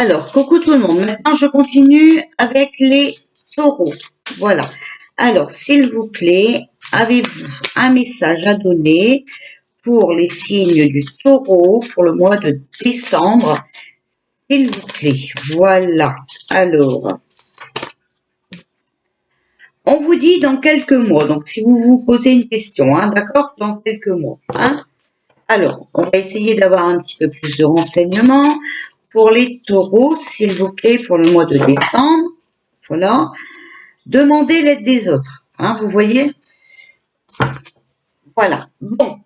Alors, coucou tout le monde. Maintenant, je continue avec les taureaux. Voilà. Alors, s'il vous plaît, avez-vous un message à donner pour les signes du taureau pour le mois de décembre? S'il vous plaît. Voilà. Alors, on vous dit dans quelques mois. Donc, si vous vous posez une question, hein, d'accord? Dans quelques mois. Hein? Alors, on va essayer d'avoir un petit peu plus de renseignements. Pour les taureaux, s'il vous plaît, pour le mois de décembre, voilà, demandez l'aide des autres, hein, vous voyez? Voilà, bon.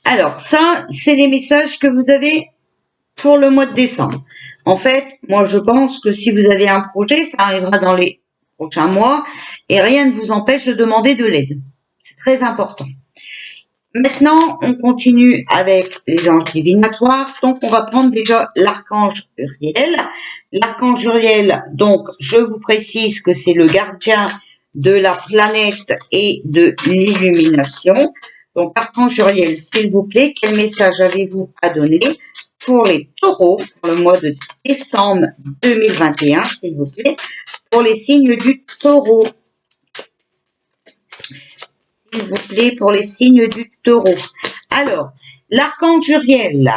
Alors, ça, c'est les messages que vous avez pour le mois de décembre. En fait, moi, je pense que si vous avez un projet, ça arrivera dans les prochains mois et rien ne vous empêche de demander de l'aide. C'est très important. Maintenant, on continue avec les anges divinatoires. Donc, on va prendre déjà l'archange Uriel. L'archange Uriel, donc, je vous précise que c'est le gardien de la planète et de l'illumination. Donc, archange Uriel, s'il vous plaît, quel message avez-vous à donner pour les taureaux pour le mois de décembre 2021, s'il vous plaît, pour les signes du taureau? S'il vous plaît, pour les signes du taureau. Alors, l'archange Uriel,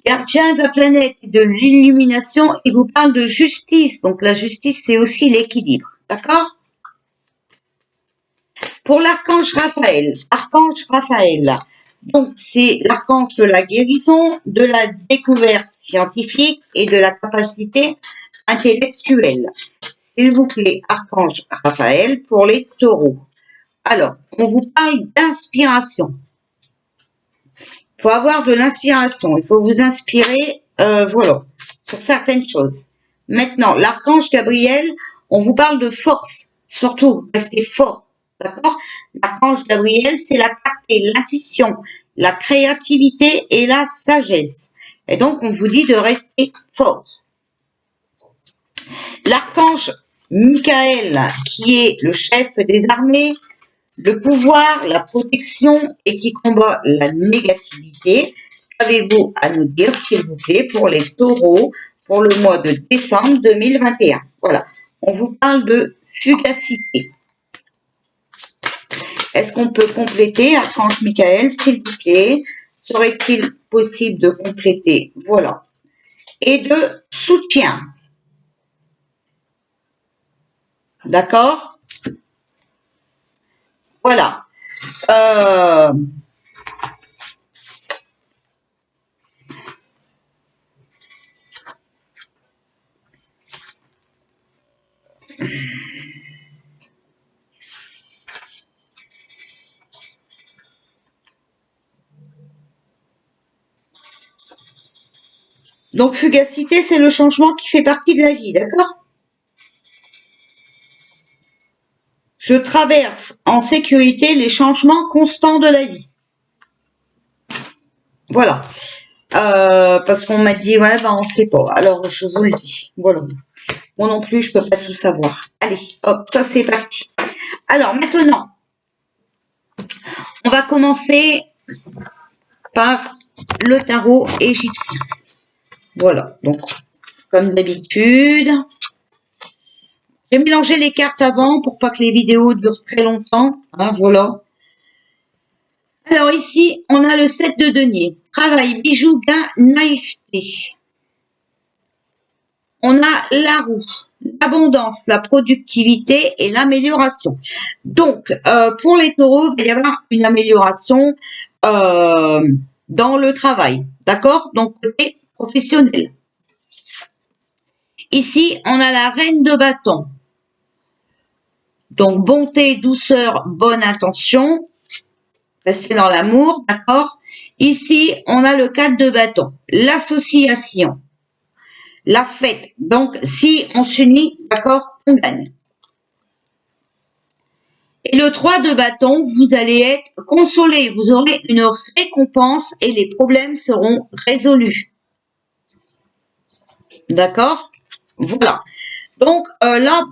gardien de la planète et de l'illumination, il vous parle de justice. Donc, la justice, c'est aussi l'équilibre. D'accord? Pour l'archange Raphaël, donc c'est l'archange de la guérison, de la découverte scientifique et de la capacité intellectuelle. S'il vous plaît, archange Raphaël, pour les taureaux. Alors, on vous parle d'inspiration. Il faut avoir de l'inspiration. Il faut vous inspirer, voilà, sur certaines choses. Maintenant, l'archange Gabriel, on vous parle de force. Surtout, restez fort. D'accord? L'archange Gabriel, c'est la clarté, l'intuition, la créativité et la sagesse. Et donc, on vous dit de rester fort. L'archange Michael, qui est le chef des armées, le pouvoir, la protection et qui combat la négativité. Qu'avez-vous à nous dire, s'il vous plaît, pour les taureaux, pour le mois de décembre 2021? Voilà, on vous parle de fugacité. Est-ce qu'on peut compléter, archange Michael, s'il vous plaît? Serait-il possible de compléter? Voilà. Et de soutien. D'accord? Voilà. Donc, fugacité, c'est le changement qui fait partie de la vie, d'accord? Je traverse en sécurité les changements constants de la vie. Voilà. Parce qu'on m'a dit, ouais, ben, on sait pas. Alors, je vous le dis. Voilà. Moi non plus, je peux pas tout savoir. Allez, hop, ça c'est parti. Alors, maintenant, on va commencer par le tarot égyptien. Voilà. Donc, comme d'habitude, j'ai mélangé les cartes avant pour pas que les vidéos durent très longtemps. Hein, voilà. Alors ici, on a le 7 de denier. Travail, bijoux, gain, naïveté. On a la roue, l'abondance, la productivité et l'amélioration. Donc, pour les taureaux, il va y avoir une amélioration dans le travail. D'accord? Donc, côté professionnel. Ici, on a la reine de bâton. Donc, bonté, douceur, bonne intention. Restez dans l'amour, d'accord? Ici, on a le 4 de bâton. L'association. La fête. Donc, si on s'unit, d'accord, on gagne. Et le 3 de bâton, vous allez être consolé. Vous aurez une récompense et les problèmes seront résolus. D'accord? Voilà. Donc, là,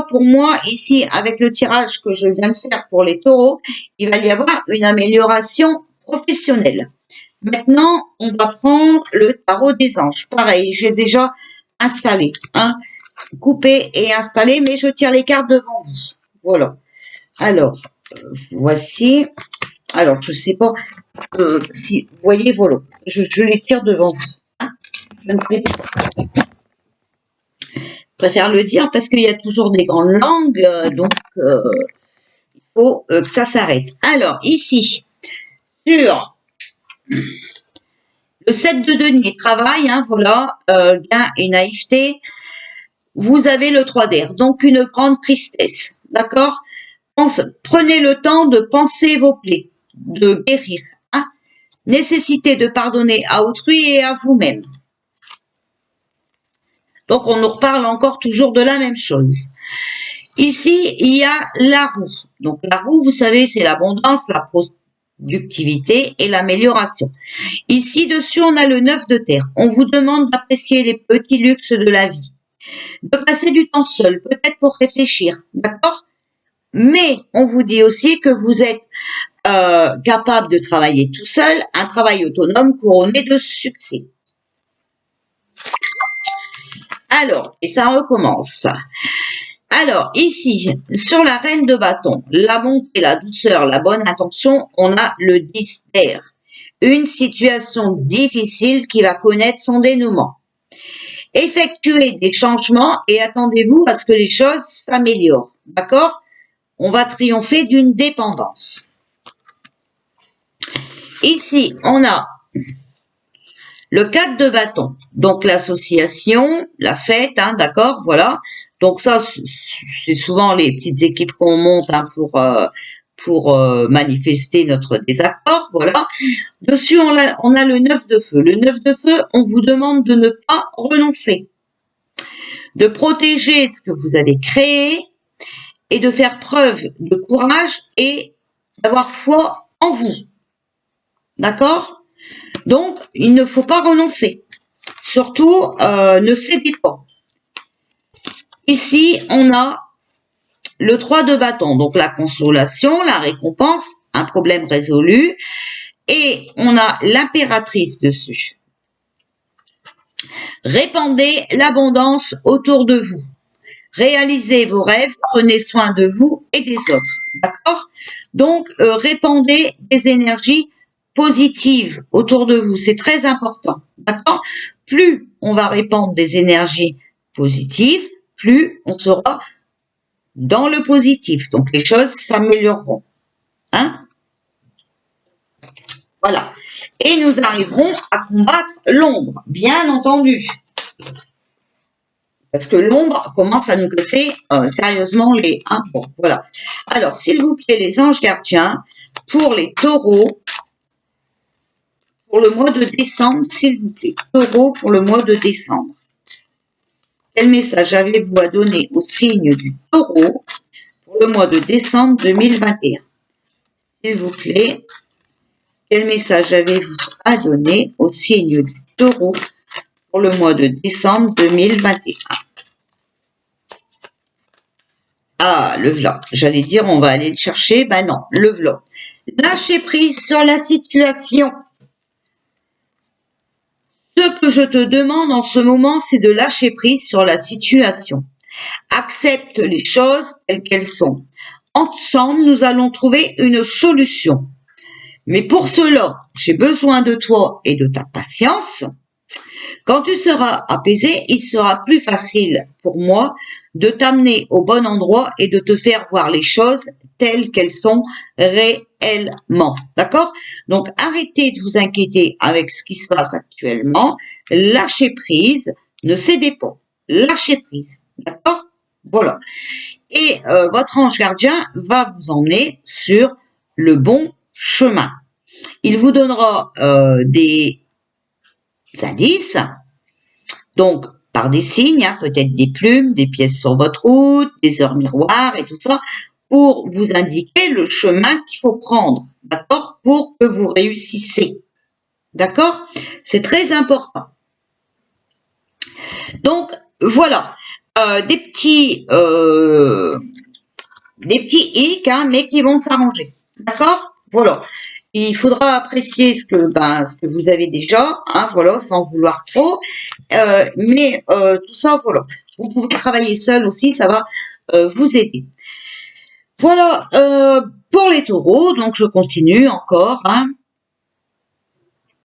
pour moi, ici, avec le tirage que je viens de faire pour les taureaux, il va y avoir une amélioration professionnelle. Maintenant, on va prendre le tarot des anges. Pareil, j'ai déjà installé, hein, coupé et installé, mais je tire les cartes devant vous. Voilà. Alors, voici. Alors, je sais pas si vous voyez, voilà. Je les tire devant vous. Hein. Je ne préfère le dire parce qu'il y a toujours des grandes langues, donc il faut que ça s'arrête. Alors, ici, sur le 7 de denier, travail, hein, voilà, gain et naïveté, vous avez le 3 d'air, donc une grande tristesse, d'accord? Prenez le temps de penser vos plaies, de guérir, hein? Nécessité de pardonner à autrui et à vous-même. Donc, on nous reparle encore toujours de la même chose. Ici, il y a la roue. Donc, la roue, vous savez, c'est l'abondance, la productivité et l'amélioration. Ici, dessus, on a le 9 de terre. On vous demande d'apprécier les petits luxes de la vie. De passer du temps seul, peut-être pour réfléchir, d'accord? Mais on vous dit aussi que vous êtes capable de travailler tout seul, un travail autonome couronné de succès. Alors, et ça recommence. Alors, ici, sur la reine de bâton, la bonté, la douceur, la bonne intention, on a le 10 d'air. Une situation difficile qui va connaître son dénouement. Effectuez des changements et attendez-vous à ce que les choses s'améliorent. D'accord? On va triompher d'une dépendance. Ici, on a le 4 de bâton. Donc, l'association, la fête, hein, d'accord? Voilà. Donc, ça, c'est souvent les petites équipes qu'on monte hein, pour manifester notre désaccord. Voilà. Dessus, on a le 9 de feu. Le 9 de feu, on vous demande de ne pas renoncer, de protéger ce que vous avez créé et de faire preuve de courage et d'avoir foi en vous. D'accord? Donc, il ne faut pas renoncer. Surtout, ne cédez pas. Ici, on a le 3 de bâton. Donc, la consolation, la récompense, un problème résolu. Et on a l'impératrice dessus. Répandez l'abondance autour de vous. Réalisez vos rêves, prenez soin de vous et des autres. D'accord? Donc, répandez des énergies positives autour de vous. C'est très important. D'accord? Plus on va répandre des énergies positives, plus on sera dans le positif. Donc, les choses s'amélioreront. Hein? Voilà. Et nous arriverons à combattre l'ombre, bien entendu. Parce que l'ombre commence à nous casser sérieusement les... Hein, bon, voilà. Alors, s'il vous plaît, les anges gardiens, pour les taureaux, pour le mois de décembre, s'il vous plaît. Taureau pour le mois de décembre. Quel message avez-vous à donner au signe du taureau pour le mois de décembre 2021? S'il vous plaît, quel message avez-vous à donner au signe du taureau pour le mois de décembre 2021? Ah, le v'là. J'allais dire, on va aller le chercher. Ben non, le v'là. Lâcher prise sur la situation. Ce que je te demande en ce moment, c'est de lâcher prise sur la situation. Accepte les choses telles qu'elles sont. Ensemble, nous allons trouver une solution. Mais pour cela, j'ai besoin de toi et de ta patience. Quand tu seras apaisé, il sera plus facile pour moi de t'amener au bon endroit et de te faire voir les choses telles qu'elles sont réellement. D'accord? Donc, arrêtez de vous inquiéter avec ce qui se passe actuellement. Lâchez prise. Ne cédez pas. Lâchez prise. D'accord? Voilà. Et votre ange gardien va vous emmener sur le bon chemin. Il vous donnera des indices. Donc, par des signes, hein, peut-être des plumes, des pièces sur votre route, des heures miroirs et tout ça, pour vous indiquer le chemin qu'il faut prendre, d'accord, pour que vous réussissez. D'accord? C'est très important. Donc, voilà, des petits hicks, hein, mais qui vont s'arranger. D'accord? Voilà. Il faudra apprécier ce que vous avez déjà, hein, voilà, sans vouloir trop. Mais tout ça, voilà. Vous pouvez travailler seul aussi, ça va vous aider. Voilà pour les taureaux, donc je continue encore. Hein.